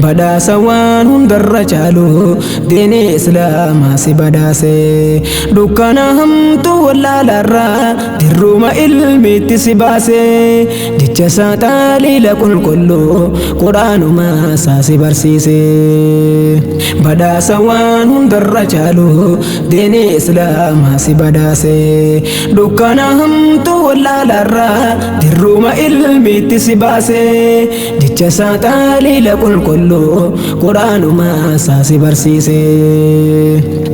badhaasa waan hundarra caalu diini islaamaa si badhaase dukkana hamtuu wallaalarraa dirruma ilmiitti si baase jecha isaa taaliila qulqulluu quraanuma isaa si barsiise badhaasa waan hundarra caalu diini islaamaa si badhaase dukkana hamtuu wallaalarraa dirruma ilmiitti si baase jecha isaa taaliila qulqulluu quraanuma isaa si barsiise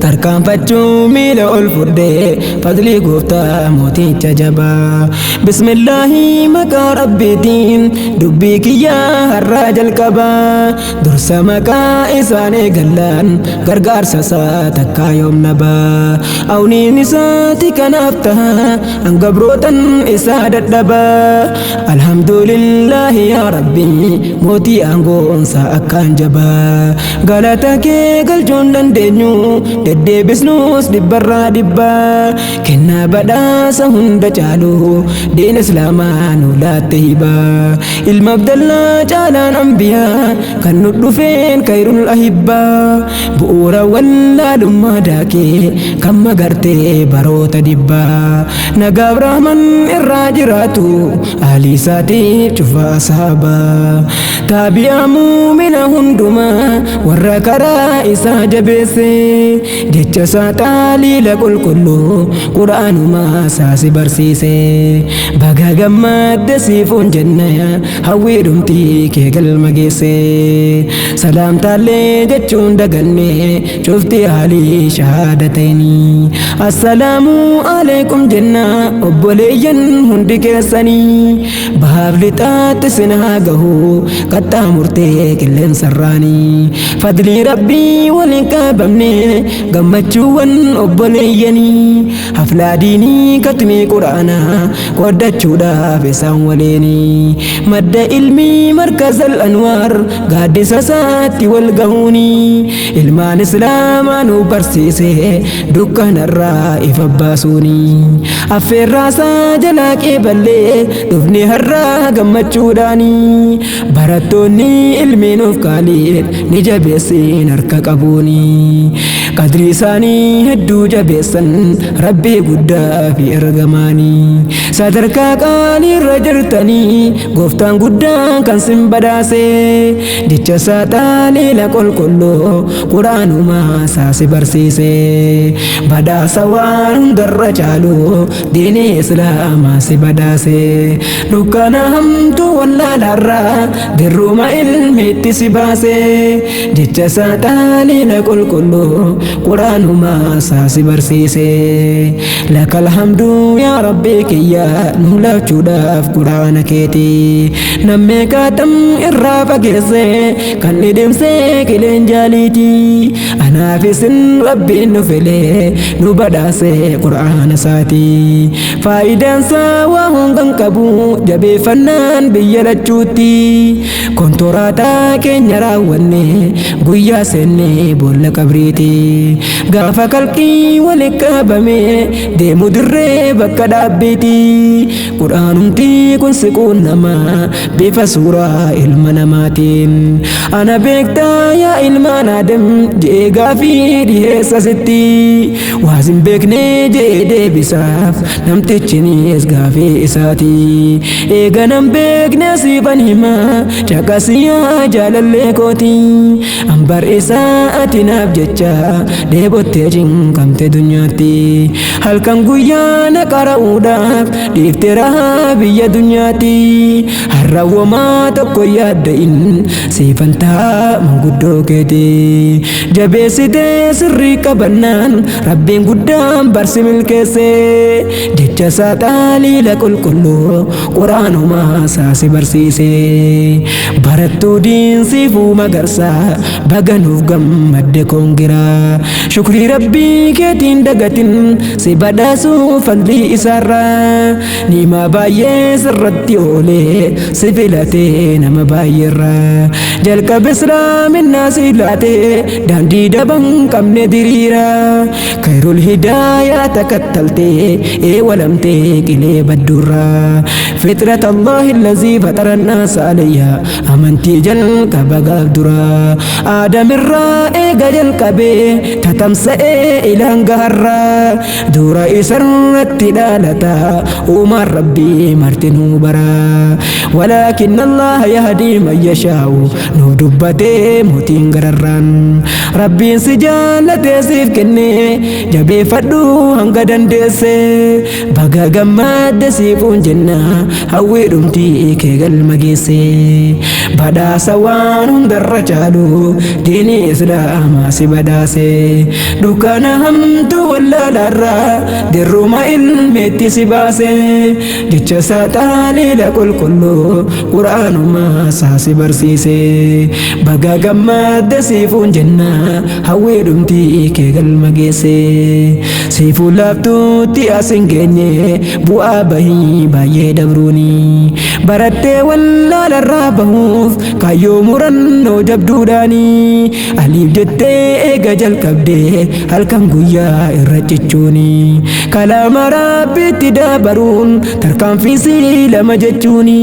tarkaanfachuu miila ol fudhee fadlii gooftaa mooticha jabaa bismillaahi maqaa rabbiitiin dubbii kiyyaa har'aa jalqabaa dursa maqaa isaan eegallaan gargaarsa isaa takkaa yoom nabaa awniin isaati kanaaf taha angabrootan isaa dadhabaa alhamdulillaahi yaa rabbii mootii aangoonsa akkaan jabaa galata kee galchuun dandeenyu deddeebisnuus dhibbarraa dhibbaa kennaa badhaasa hunda caalu diin islaamaa nu laatte hibaa ilma abdallaa caalaan ambiyaa kan nu dhufeen kayrul ahibbaa bu'uura wallaalummaa daakee kan magartee baroota dhibbaa nagaaf rahman irraa jiraatu aalii isaatiif cufa asaabaa taabi'aa muumina hundumaa warra karaa isaa jabeesse jecha isaa taaliila qulqulluu quraanuma isaa si barsiise baga gammadde siifuun jenna hawwii dhumtii kee galma geesse salaamtaallee jechuun daganne cufti haalii shahaadateeni assalaamu alaikum jenna obboleeyyan hundi keessanii bahaaf lixaatti sin haa gahu qaxxaamurtee qilleensarraanii fadlii rabbii waliin qabamne gammachuuwwan obboleeyyanii haflaa diinii katmii quraanaa qoddachuudhaaf isaan waleenii madda ilmii markazal anwaar gaaddisa isaatti wal gahuunii ilmaan islaamaa nu barsiise dukkanarraa ifa baasuunii affeerraasaa jalaa qeeballee dhufni har'aa gammachuudhaanii barattoonni ilmiin of kaaliif ni jabeessin harka qabuunii qadrii isaanii hedduu jabeessan rabbii guddaa fi ergamaanii sadarkaa qaaliirra jirtanii gooftaan guddaan kan sin badhaase jecha isaa taaliila qulqulluu quraanuma isaa si barsiise badhaasa waan hundarra caalu diini islaamaa si badhaase dukkana hamtuu wallaalarraa dirruma ilmiitti si baase jecha isaa taaliila qulqulluu quraanuma isaa si barsiise lakal hamdu yaa rabbii kiyya nu laachuudhaaf quraana keeti nammee kaatam irraa fageesse kan dhidhimse qileen jaaliiti anaaf isin rabbiin nu filee nu badhaase quraana isaati faayidaansaa waa hungan qabu jabeeffannaan biyya lachuutti kontoraataa keenya raawwanne guyyaa seenne boolla qabriiti gaafa kalqii waliin qabame deemu dirree bakka dhaabbiiti quraanumti kun siquun namaa bifa suuraa ilma namaatiin ana beektaa yaa ilmaan aadam jee gaafii dhiheessa sitti waasin beekne jee deebisaaf namtichinis gaafii isaati eega nan beekne siifan himaa caqasiyaa jaalallee kooti ambar isaa ati naaf jecha deebottee cinqamte dunyaatti halkan guyyaa na qara'uudhaaf dhiifte rahaa biyya dunyaatti harrawwamaa tokko yaadda'in siifan ta'a manguddoo keeti jabeessitee sirrii qabannaan rabbiin guddaan barsi milkeesse jecha isaa taaliila qulqulluu quraanuma isaa si barsiise barattuu diinsiifuu magarsaa baganuuf gammadde koongiraa shukrii rabbii keetiin dagatin si badhaasuu fadlii isaarraa nimaa baay'ee sirratti oolee si filatee nama baay'eerraa jalqaba islaaminaa si laatee daandii daban qabne diriiraa kayrul hidaayaa takattaltee walamtee qilee baddurraa fitrat allahi allazii fatara annaasa alayyaa amantii jalqaba bagaaf dura aadamirraa eega jalqabee tatamsa'ee ilaan gaharraa dura isarratti dhalata uumaan rabbii martinuu bara walaakin Allah yahdii man yashaa'u nuuf dubbatee mootiin gararraan rabbiin si jaallatee siif kennee jabeeffadhu hanga dandeesse baga gammadde siifuun jenna hawwii dhumtii kee galma geesse badhaasa waan hundarra caalu diinii islaamaa si badhaase dukkana hamtuu wallaalarraa dirruma ilmeetti si baase jecha isaa taaliila qulqulluu quraanuma isaa si barsiise baga gammadde siifuun jenna hawwii dhumtii kee galma geesse siifuu laaftuutti as hin geenye bu'aa bahii baay'ee dabruuni barattee wallaalarraa bahuuf kaayyoo murannoo jabduudhaani aliif jettee eega jalqabdee halkan guyyaa irra cichuuni kalaama rabbiitti dabaruun tarkaanfiisii lama jechuuni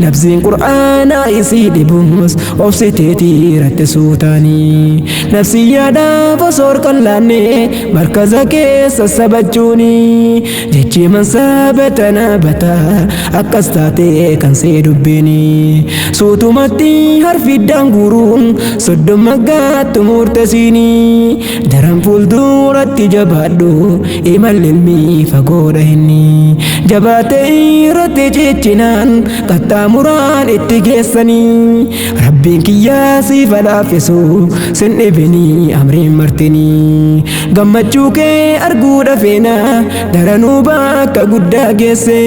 labsiin qur'aanaa isii dhibuus obsiteetii irratti suutaani nafsi yaadaaf osoo harkan laanne markaza keessa sabachuuni jechi mansabatana bata akkas taatee kan see dubbiini suutumatti harfiddaan guuruun soddoma gaattu murtesiini daran fuulduratti jabaadhu imalli ilmii fagoodha inni jabaate irratti ciccinaan qaxxaamuraan itti geessanii rabbiin kiyyaa siif laaffisu sin dhibinii amriin martinii gammachuu kee arguudha feena daranuu bakka guddaa geesse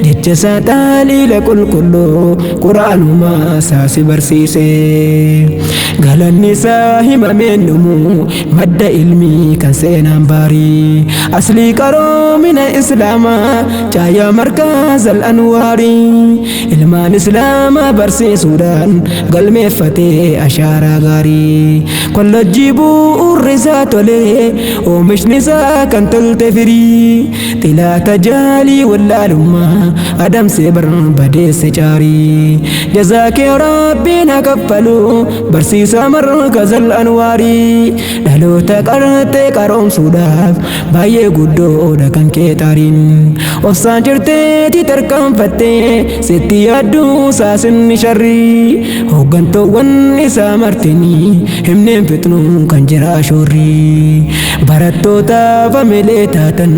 jecha isaa taaliila qulqulluu quraanuma isaa si barsiise galanni isaa himameen dhumu madda ilmii kan seenaan baarii aslii qaroomina islaamaa caayaa markaazal anwaarii ilmaan islaamaa barsiisuudhaan galmeeffatee ashaaraa gaarii kollojjii bu'uurri isaa tolee oomishni isaa kan tolte firii xilaata jaalii wallaalummaa adamsee barbadeesse caarii jazaakee rabbiin haa kaffalu barsiisaa markazal anwaarii dhaloota qartee qaroomsuudhaaf baay'ee guddoodha kan kee taariin obsaan jirteeti tarkaanfattee sitti yaadduu saasinni sharrii hooggantoowwan isaa martinii himneen fixnuu kan jira shoorrii barattootaaf amilee taatan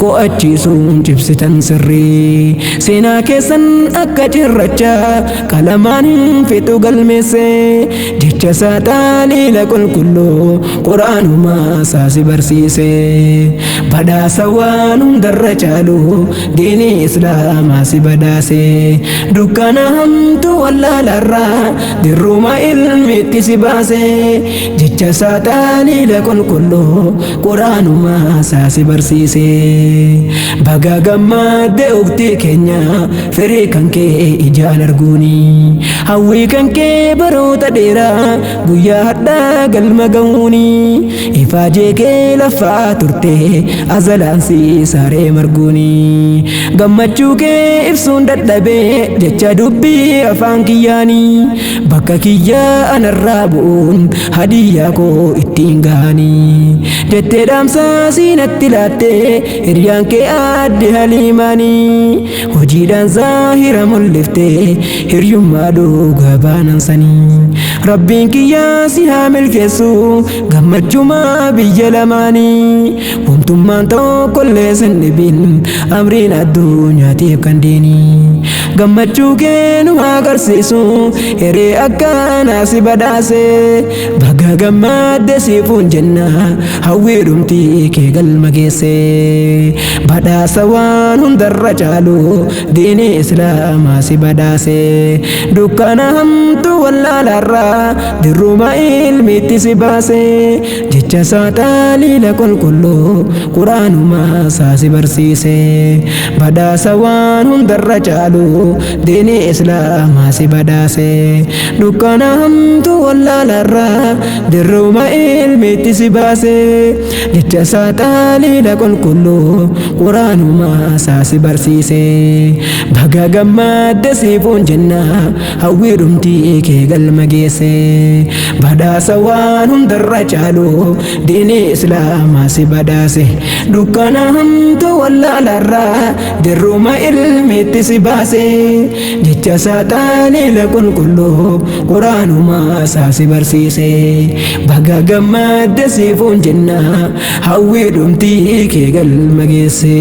qo'achiisuun cibsitan sirrii seenaa keessan akka cirracha qalamaan hin fixu galmeesse jecha isaa taaliila qulqulluu quraanuma isaa si barsiise badhaasa waan hundarra caalu diinii islaamaa si badhaase dukkana hamtuu wallaalarraa dirruma ilmiitti si baase jecha isaa taaliila qulqulluu quraanuma isaa si barsiise baga gammadde uktii keenya firii kan kee ijaan arguuni hawwii kan kee baroota dheeraa guyyaa hadhaa galma ga'uuni ifaajee kee lafaa turte azalaan si saaree marguuni gammachuu kee ibsuun dadhabee jecha dubbii afaan kiyyaanii bakka kiyyaa anarraa bu'uun hadiyyaa koo ittiin gahanii jettee dhaamsaa siinatti laattee hiriyaan kee adde haliimaanii hojiidhaan zaahira mul'iftee hiriyummaa dhugaa baanansanii rabbiin kiyyaa si haa milkeessu gammachumaa biyya lamaanii wantummaan tokkollee sin dhibin amriin addunyaatiif kan diinii gammachuu kee nu agarsiisu hiree akkanaa si badhaase baga gammadde siifuun jenna hawwii dhumtii kee galma geesse badhaasa waan hundarra caalu diinii islaamaa si badhaase dukkana hamtuu wallaalarraa dirruma ilmiitti si baase jecha isaa taaliila qulqulluu quraanuma isaa si barsiise badhaasa waan hundarra caalu diini islaamaa si badhaase dukkana hamtu wallaalarraa dirruma ilmiitti si baase jecha saaxaaniidha qulqulluu quraanumaa isaa si barsiise baga gammadde siifuun jenna hawwiidhumtii kee galma geesse badhaasa waan hundarra caalu diini islaamaa si badhaase dukkana hamtu wallaalarraa dirruma ilmiitti si baase jecha saaxaaniidha qulqulluu quraanumaa isaa si barsiise baga gammadde siifuun jenna hawwiidhumtii kee galma geesse